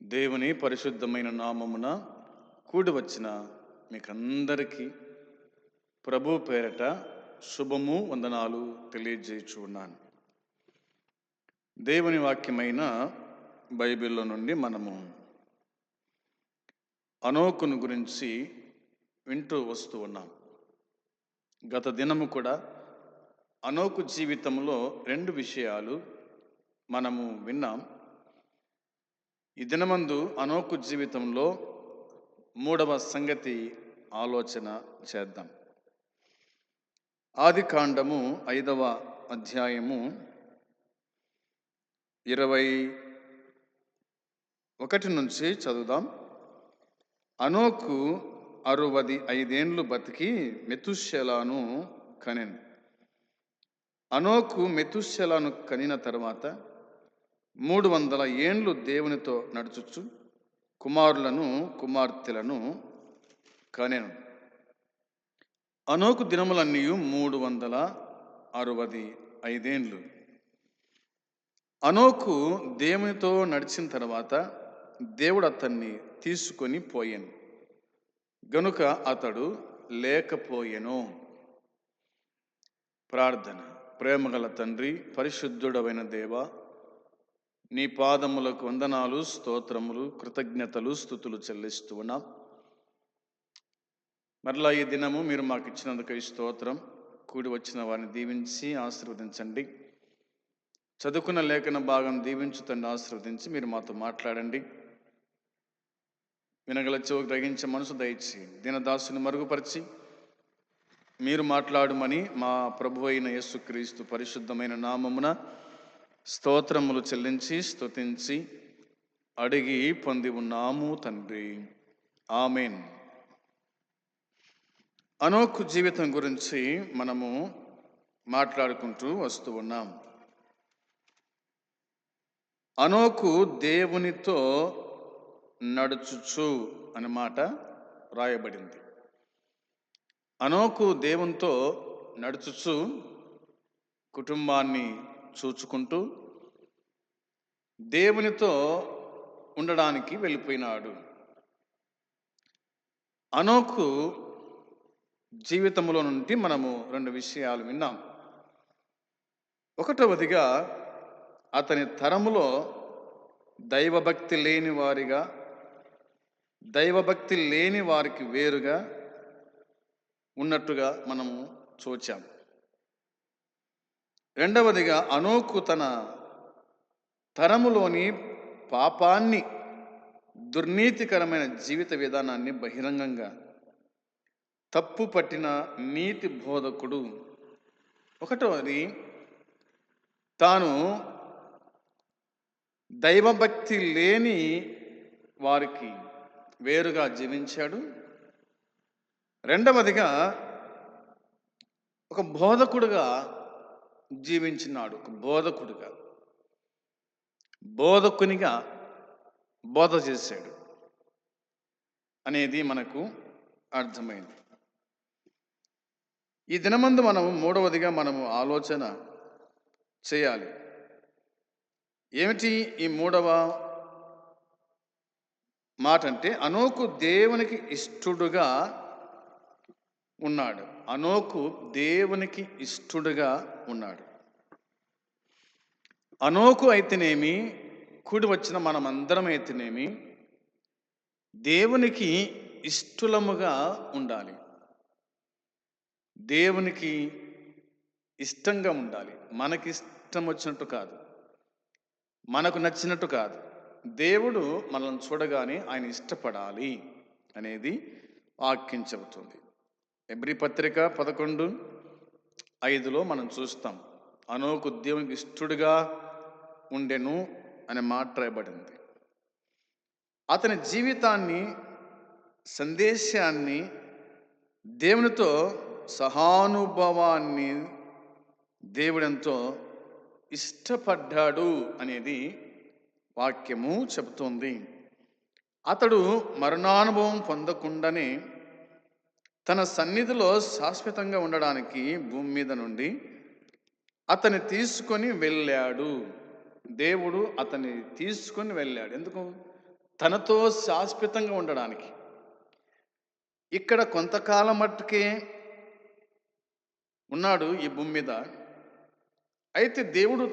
దేవుని పరిశుద్ధమైన నామమున కూడి వచ్చిన మీకందరికీ ప్రభు పేరట శుభము వందనాలు తెలియజేయుచున్నాను. దేవుని వాక్యమైన బైబిల్లో నుండి మనము అనోకును గురించి వింటూ వస్తూ ఉన్నాం. గత దినము కూడా అనోకు జీవితంలో 2 విషయాలు మనము విన్నాం. ఈ దినమందు అనోకు జీవితంలో 3వ సంగతి ఆలోచన చేద్దాం. ఆదికాండము 5వ అధ్యాయము 21 నుంచి చదువుదాం. అనోకు 65 ఏండ్లు బతికి మెతుషెలను కనెను. అనోకు మెతుషెలను కనిన తర్వాత 300 ఏండ్లు దేవునితో నడుచుచు కుమారులను కుమార్తెలను కనెను. అనోకు దినములన్నీ 365 ఏండ్లు. అనోకు దేవునితో నడిచిన తర్వాత దేవుడు అతన్ని తీసుకొని పోయాను గనుక అతడు లేకపోయెను. ప్రార్థన. ప్రేమగల తండ్రి, పరిశుద్ధుడవైన దేవ, నీ పాదములకు వందనాలు, స్తోత్రములు, కృతజ్ఞతలు, స్తుతులు చెల్లిస్తూ ఉన్నాం. మరలా ఈ దినము మీరు మాకు ఇచ్చినందుకు ఈ స్తోత్రం. కూడి వచ్చిన వారిని దీవించి ఆశీర్వదించండి. చదువుకున్న లేఖన భాగం దీవించుతండి, ఆశీర్వదించి మీరు మాతో మాట్లాడండి. వినగల చెవి గ్రహించే మనసు దయచి దీనదాసుని మరుగుపరిచి మీరు మాట్లాడమని మా ప్రభు అయిన యేసుక్రీస్తు పరిశుద్ధమైన నామమున స్తోత్రములు చెల్లించి స్తుతించి అడిగి పొంది ఉన్నాము తండ్రి, ఆమేన్. అనోకు జీవితం గురించి మనము మాట్లాడుకుంటూ వస్తూ ఉన్నాం. అనోకు దేవునితో నడుచుచు అనే మాట రాయబడింది. అనోకు దేవునితో నడుచుచు కుటుంబాన్ని చూచుకుంటూ దేవునితో ఉండడానికి వెళ్ళిపోయినాడు. అనోకు జీవితంలో నుండి మనము 2 విషయాలు విన్నాం. ఒకటవదిగా అతని తరములో దైవభక్తి లేని వారికి వేరుగా ఉన్నట్టుగా మనము చూచాం. రెండవదిగా అనోకు తన తరములోని పాపాన్ని, దుర్నీతికరమైన జీవిత విధానాన్ని బహిరంగంగా తప్పు పట్టిన నీతి బోధకుడు. ఒకటవది, తాను దైవభక్తి లేని వారికి వేరుగా జీవించాడు. రెండవదిగా ఒక బోధకుడుగా జీవించినాడు. ఒక బోధకునిగా బోధ చేశాడు అనేది మనకు అర్థమైంది. ఈ దినమందు మనము 3వదిగా మనము ఆలోచన చేయాలి. ఏమిటి ఈ 3వ మాట అంటే, అనోకు దేవునికి ఇష్టడుగా ఉన్నాడు. అనోకు దేవునికి ఇష్టడుగా ఉన్నాడు. అనోకు అయితేనేమి, కూడి వచ్చిన మనమందరం అయితేనేమి దేవునికి ఇష్టలముగా ఉండాలి. దేవునికి ఇష్టంగా ఉండాలి. మనకి ఇష్టం వచ్చినట్టు కాదు, మనకు నచ్చినట్టు కాదు. దేవుడు మనల్ని చూడగానే ఆయన ఇష్టపడాలి అనేది వాక్యం చెబుతుంది. హెబ్రీ పత్రిక 11:5లో మనం చూస్తాం, అనోకు దేవునికి ఇష్టడుగా ఉండెను అనే మాట రాయబడింది. అతని జీవితాన్ని, సందేశాన్ని, దేవునితో సహానుభవాన్ని దేవుడెంతో ఇష్టపడ్డాడు అనేది వాక్యము చెబుతోంది. అతడు మరణానుభవం పొందకుండానే తన సన్నిధిలో శాశ్వతంగా ఉండడానికి భూమి మీద నుండి అతన్ని తీసుకొని వెళ్ళాడు. దేవుడు అతన్ని తీసుకొని వెళ్ళాడు. ఎందుకు? తనతో శాశ్వతంగా ఉండడానికి. ఇక్కడ కొంతకాలం మట్టుకే ఉన్నాడు ఈ భూమి మీద. అయితే దేవుడు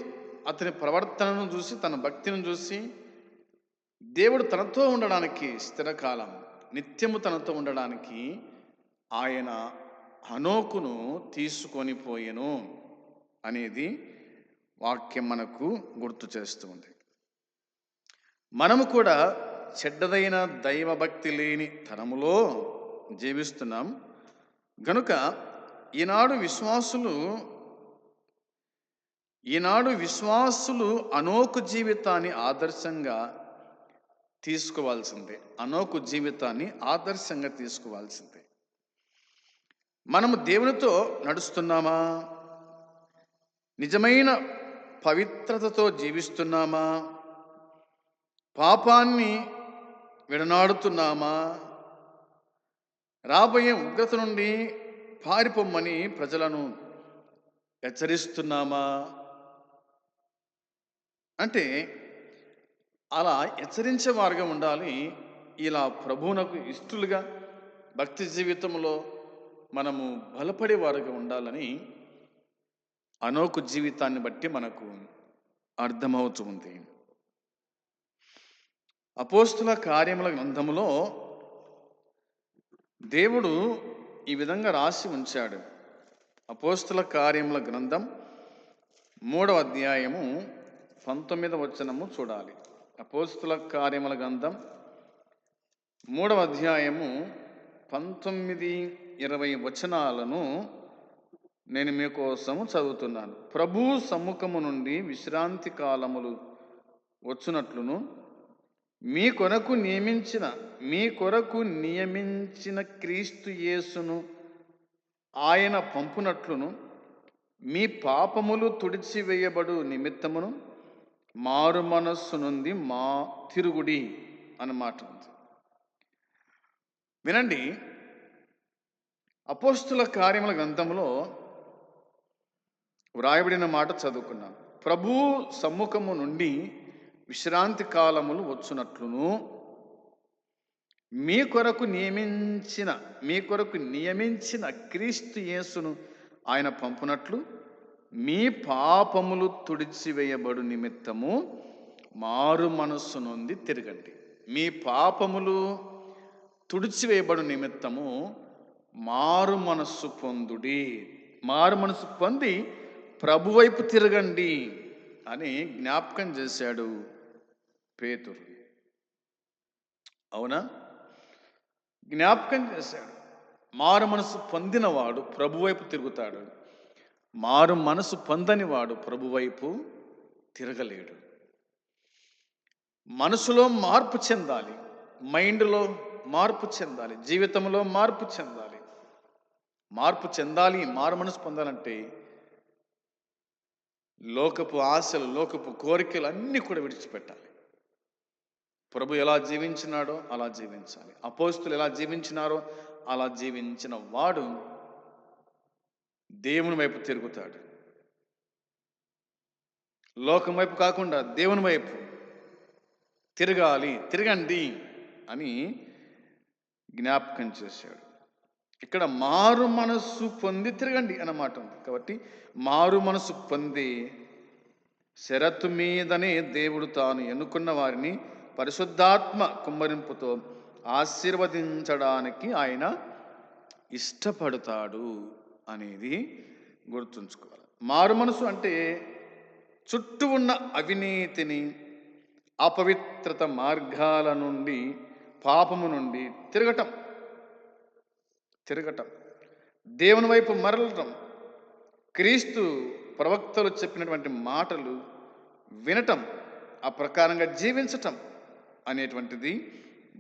అతని ప్రవర్తనను చూసి, తన భక్తిని చూసి, దేవుడు తనతో ఉండడానికి స్థిరకాలం, నిత్యము తనతో ఉండడానికి ఆయన హనోకును తీసుకొని పోయెను అనేది వాక్యం మనకు గుర్తు చేస్తుంది. మనము కూడా చెడ్డదైన దైవభక్తి లేని తరములో జీవిస్తున్నాం గనుక ఈనాడు విశ్వాసులు హనోకు జీవితాన్ని ఆదర్శంగా తీసుకోవాల్సిందే. హనోకు జీవితాన్ని ఆదర్శంగా తీసుకోవాల్సిందే. మనము దేవునితో నడుస్తున్నామా? నిజమైన పవిత్రతతో జీవిస్తున్నామా? పాపాన్ని విడనాడుతున్నామా? రాబోయే ఉగ్రత నుండి పారిపోమ్మని ప్రజలను హెచ్చరిస్తున్నామా? అంటే అలా హెచ్చరించే వారుగా ఉండాలి. ఇలా ప్రభువునకు ఇష్టలుగా భక్తి జీవితంలో మనము బలపడే వారుగా ఉండాలని హనోకు జీవితాన్ని బట్టి మనకు అర్థమవుతుంది. అపోస్తుల కార్యముల గ్రంథములో దేవుడు ఈ విధంగా రాసి ఉంచాడు. అపోస్తుల కార్యముల గ్రంథం 3వ అధ్యాయము 19వ వచనము చూడాలి. అపోస్తుల కార్యముల గ్రంథం 3వ అధ్యాయము 19-20 వచనాలను నేను మీకోసము చదువుతున్నాను. ప్రభు సమ్ముఖము నుండి విశ్రాంతి కాలములు వచ్చునట్లును మీ కొరకు నియమించిన క్రీస్తు యేసును ఆయన పంపునట్లును మీ పాపములు తుడిచివేయబడు నిమిత్తమును మారు మనస్సు నుండి తిరుగుడి అన్నమాట ఉంది. వినండి, అపోస్తుల కార్యముల గ్రంథంలో వ్రాయబడిన మాట చదువుకున్నాం. ప్రభు సమ్ముఖము నుండి విశ్రాంతి కాలములు వచ్చునట్లును మీ కొరకు నియమించిన క్రీస్తు యేసును ఆయన పంపునట్లు మీ పాపములు తుడిచివేయబడు నిమిత్తము మారు మనస్సు నుండి తిరగండి. మీ పాపములు తుడిచివేయబడు నిమిత్తము మారు మనస్సు పొందుడి. మారు మనస్సు పొంది ప్రభు వైపు తిరగండి అని జ్ఞాపకం చేశాడు పేతురు. అవునా? జ్ఞాపకం చేశాడు. మారు మనసు పొందినవాడు ప్రభు వైపు తిరుగుతాడు. మారు మనసు పొందని వాడు ప్రభు వైపు తిరగలేడు. మనసులో మార్పు చెందాలి, మైండ్లో మార్పు చెందాలి, జీవితంలో మార్పు చెందాలి. మారు మనసు పొందాలంటే లోకపు ఆశలు, లోకపు కోరికలు అన్నీ కూడా విడిచిపెట్టాలి. ప్రభు ఎలా జీవించినాడో అలా జీవించాలి. అపోస్తులు ఎలా జీవించినారో అలా జీవించిన వాడు దేవుని వైపు తిరుగుతాడు. లోకం వైపు కాకుండా దేవుని వైపు తిరగండి అని జ్ఞాపకం చేశాడు. ఇక్కడ మారు మనస్సు పొంది తిరగండి అన్నమాట ఉంది. కాబట్టి మారు మనసు పొంది షరతు మీదనే దేవుడు తాను ఎన్నుకున్న వారిని పరిశుద్ధాత్మ కుమ్మరింపుతో ఆశీర్వదించడానికి ఆయన ఇష్టపడతాడు అనేది గుర్తుంచుకోవాలి. మారు మనసు అంటే చుట్టూ ఉన్న అవినీతిని, అపవిత్రత మార్గాల నుండి, పాపము నుండి తిరగటం, దేవుని వైపు మరలటం, క్రీస్తు ప్రవక్తలు చెప్పినటువంటి మాటలు వినటం, ఆ ప్రకారంగా జీవించటం అనేటువంటిది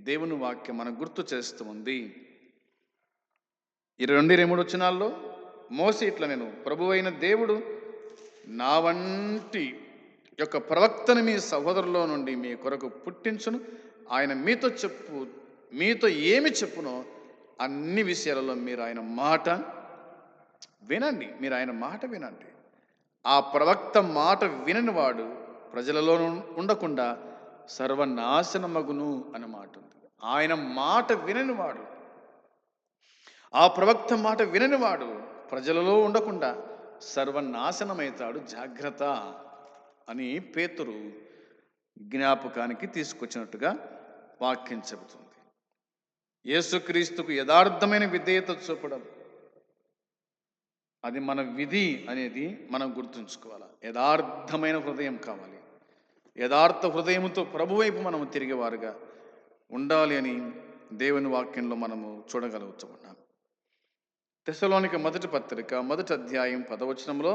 దేవుని వాక్యం మనకు గుర్తు చేస్తూ ఉంది. 22-23 వచనాల్లో మోసే ఇట్లా, నేను ప్రభువైన దేవుడు నా వంటి యొక్క ప్రవక్తను మీ సహోదరులో నుండి మీ కొరకు పుట్టించును. ఆయన మీతో ఏమి చెప్పునో అన్ని విషయాలలో మీరు ఆయన మాట వినండి. ఆ ప్రవక్త మాట వినని వాడు ప్రజలలో ఉండకుండా సర్వనాశనమగును అన్న మాట ఉంది. ఆయన మాట విననివాడు, ఆ ప్రవక్త మాట విననివాడు ప్రజలలో ఉండకుండా సర్వనాశనమవుతాడు, జాగ్రత్త అని పేతురు జ్ఞాపకానికి తీసుకొచ్చినట్టుగా వాక్యం చెబుతుంది. యేసుక్రీస్తుకు యథార్థమైన విధేయత చూపడం, అది మన విధి అనేది మనం గుర్తుంచుకోవాలి. యథార్థమైన హృదయం కావాలి. యథార్థ హృదయంతో ప్రభు వైపు మనము తిరిగేవారుగా ఉండాలి అని దేవుని వాక్యంలో మనము చూడగలుగుతున్నాం. తెస్సలోనిక మొదటి పత్రిక మొదటి అధ్యాయం 10వ వచనంలో,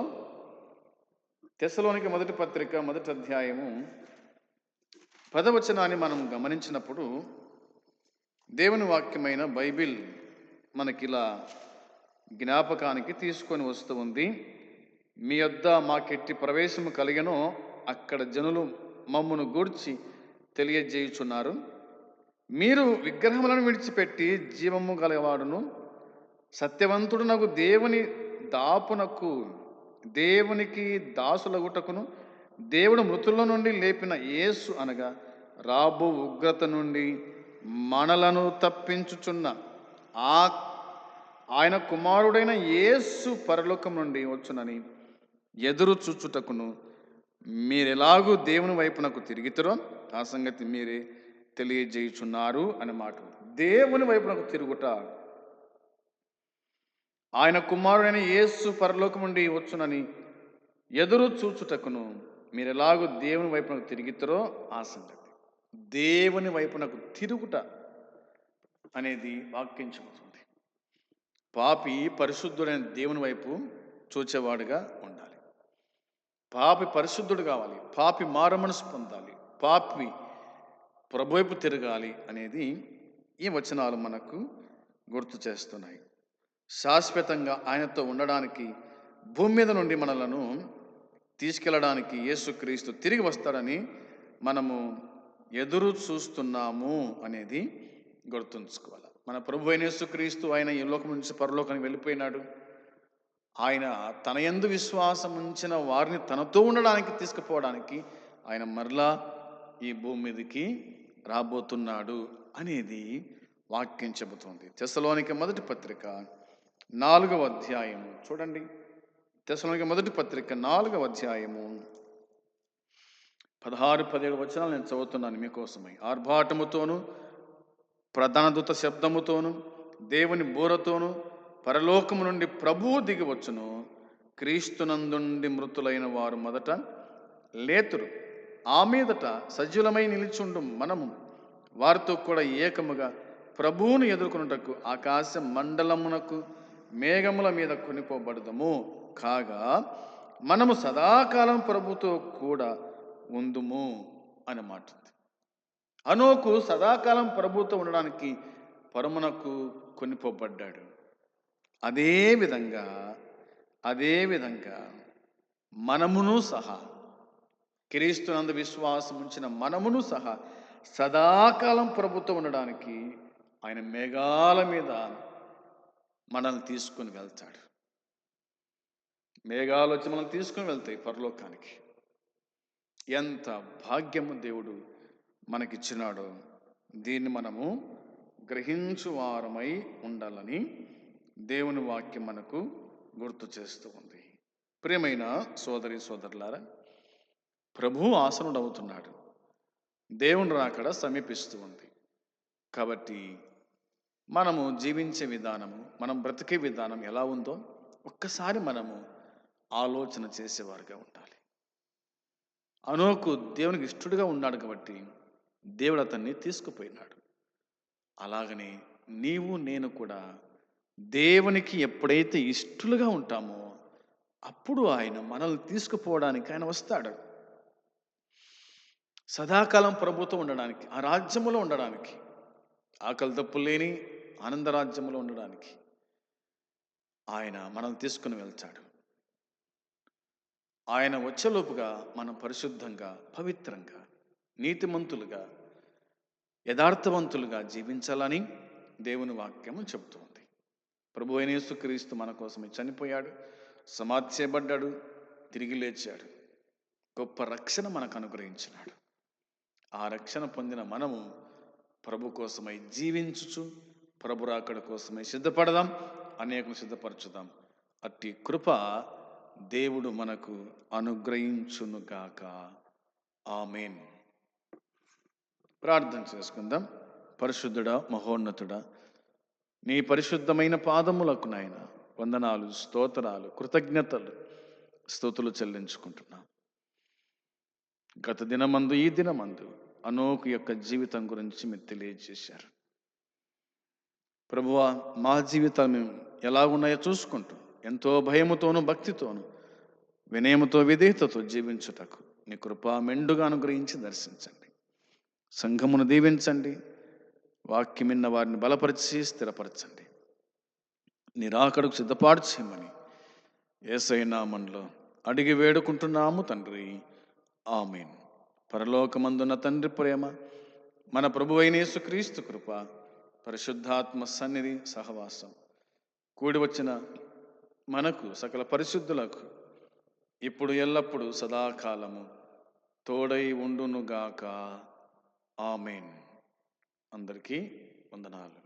తెస్సలోనిక మొదటి పత్రిక మొదటి అధ్యాయము 10వ వచనాన్ని మనం గమనించినప్పుడు దేవుని వాక్యమైన బైబిల్ మనకిలా జ్ఞాపకానికి తీసుకొని వస్తూ ఉంది. మీ యొద్ద మాకెట్టి ప్రవేశము కలిగనో అక్కడ జనులు మమ్మును గూర్చి తెలియజేయుచున్నారు. మీరు విగ్రహములను విడిచిపెట్టి జీవము గలవాడును సత్యవంతుడునగు దేవుని దాపునకు, దేవునికి దాసులగుటకును దేవుడు మృతుల నుండి లేపిన యేసు అనగా రాబో ఉగ్రత నుండి మనలను తప్పించుచున్న ఆయన కుమారుడైన యేసు పరలోకం నుండి వచ్చునని ఎదురు చూచుటకును మీరెలాగూ దేవుని వైపునకు తిరిగితరో ఆ సంగతి మీరే తెలియజేయుచున్నారు అన్నమాట. దేవుని వైపునకు తిరుగుట, ఆయన కుమారుడైన యేసు పరలోకం నుండి వచ్చునని ఎదురు చూచుటకును మీరెలాగూ దేవుని వైపునకు తిరిగితరో ఆ సంగతి. దేవుని వైపునకు తిరుగుట అనేది వాక్యం చెబుతుంది. పాపి పరిశుద్ధుడైన దేవుని వైపు చూచేవాడుగా ఉండాలి. పాపి పరిశుద్ధుడు కావాలి, పాపి మారుమనసు పొందాలి, పాపి ప్రభు వైపు తిరగాలి అనేది ఈ వచనాలు మనకు గుర్తు చేస్తున్నాయి. శాశ్వతంగా ఆయనతో ఉండడానికి, భూమి మీద నుండి మనలను తీసుకెళ్ళడానికి యేసుక్రీస్తు తిరిగి వస్తాడని మనము ఎదురు చూస్తున్నాము అనేది గుర్తుంచుకోవాలి. మన ప్రభు అయిన యేసుక్రీస్తు ఆయన ఈ లోకం నుంచి పరలోకానికి వెళ్ళిపోయినాడు. ఆయన తన యందు విశ్వాసం ఉంచిన వారిని తనతో ఉండడానికి తీసుకుపోవడానికి ఆయన మరలా ఈ భూమి మీదకి రాబోతున్నాడు అనేది వాక్యం చెబుతుంది. తెస్సలోనిక మొదటి పత్రిక 4వ అధ్యాయము చూడండి. తెస్సలోనిక మొదటి పత్రిక 4వ అధ్యాయము 16-17 వచనాలు నేను చదువుతున్నాను మీకోసమై. ఆర్భాటముతోను ప్రధాన దూత శబ్దముతోను దేవుని బూరతోను పరలోకము నుండి ప్రభువు దిగి వచ్చును. క్రీస్తునందుండి మృతులైన వారు మొదట లేతురు. ఆ మీదట సజీలమై నిలిచుండు మనము వారితో కూడా ఏకముగా ప్రభువును ఎదుర్కొనుటకు ఆకాశ మండలమునకు మేఘముల మీద కొనిపోబడదము. కాగా మనము సదాకాలం ప్రభుతో కూడా ఉందుము అన్నమాట. హనోకు సదాకాలం ప్రభుతో ఉండడానికి పరమునకు కొనిపోబడ్డాడు. అదేవిధంగా మనమును సహా, క్రీస్తునందు విశ్వాసం ఉంచిన మనమును సహా సదాకాలం ప్రభుతో ఉండడానికి ఆయన మేఘాల మీద మనల్ని తీసుకుని వెళ్తాడు. మేఘాలు వచ్చి మనల్ని తీసుకుని వెళ్తాయి పరలోకానికి. ఎంత భాగ్యము దేవుడు మనకిచ్చినాడో దీన్ని మనము గ్రహించువారమై ఉండాలని దేవుని వాక్యం మనకు గుర్తు చేస్తూ ఉంది. ప్రియమైన సోదరి సోదరులారా, ప్రభువు ఆసనుడవుతున్నాడు. దేవుని రాకడ సమీపిస్తూ ఉంది. కాబట్టి మనము జీవించే విధానము, మనం బ్రతికే విధానం ఎలా ఉందో ఒక్కసారి మనము ఆలోచన చేసేవారుగా ఉండాలి. హనోకు దేవునికి ఇష్టడుగా ఉన్నాడు కాబట్టి దేవుడు అతన్ని తీసుకుపోయినాడు. అలాగనే నీవు నేను కూడా దేవునికి ఎప్పుడైతే ఇష్టలుగా ఉంటామో అప్పుడు ఆయన మనల్ని తీసుకుపోవడానికి ఆయన వస్తాడు. సదాకాలం ప్రభుత్వం ఉండడానికి, ఆ రాజ్యములో ఉండడానికి, ఆకలి తప్పు లేని ఆనంద రాజ్యంలో ఉండడానికి ఆయన మనల్ని తీసుకుని వెళ్తాడు. ఆయన వచ్చేలోపుగా మనం పరిశుద్ధంగా, పవిత్రంగా, నీతిమంతులుగా, యథార్థవంతులుగా జీవించాలని దేవుని వాక్యము చెబుతుంది. ప్రభు అయిన యేసుక్రీస్తు మన కోసమే చనిపోయాడు, సమాధి చేయబడ్డాడు, తిరిగి లేచాడు, గొప్ప రక్షణ మనకు అనుగ్రహించినాడు. ఆ రక్షణ పొందిన మనము ప్రభు కోసమై జీవించుచు ప్రభు రాకడ కోసమై సిద్ధపడదాం, అనేకులు సిద్ధపరచుదాం. అట్టి కృప దేవుడు మనకు అనుగ్రహించునుగాక. ఆమేన్. ప్రార్థన చేసుకుందాం. పరిశుద్ధుడా, మహోన్నతుడా, నీ పరిశుద్ధమైన పాదములకు నాయన వందనాలు, స్తోత్రాలు, కృతజ్ఞతలు, స్తుతులు చెల్లించుకుంటున్నాం. గత దినమందు ఈ దినమందు అనోకు యొక్క జీవితం గురించి మీరు తెలియజేశారు. ప్రభువా, మా జీవితాలు మేము ఎలా ఉన్నాయో చూసుకుంటూ ఎంతో భయముతోనూ భక్తితోనూ వినయముతో విధేయతతో జీవించుటకు నీ కృప మెండుగా అనుగ్రహించి దర్శించండి. సంఘమును దీవించండి. వాక్యం విన్న వారిని బలపరిచి స్థిరపరచండి. నీ రాకడకు సిద్ధపాటు చేయమని యేసయ్య నామములో అడిగి వేడుకుంటున్నాము తండ్రి. ఆమేన్. పరలోకమందున్న తండ్రి ప్రేమ, మన ప్రభువైన యేసుక్రీస్తు కృప, పరిశుద్ధాత్మ సన్నిధి సహవాసం కూడి వచ్చిన మనకు సకల పరిశుద్ధులకు ఇప్పుడు ఎల్లప్పుడూ సదాకాలము తోడై ఉండునుగాక. ఆమేన్. అందరికీ వందనాలు.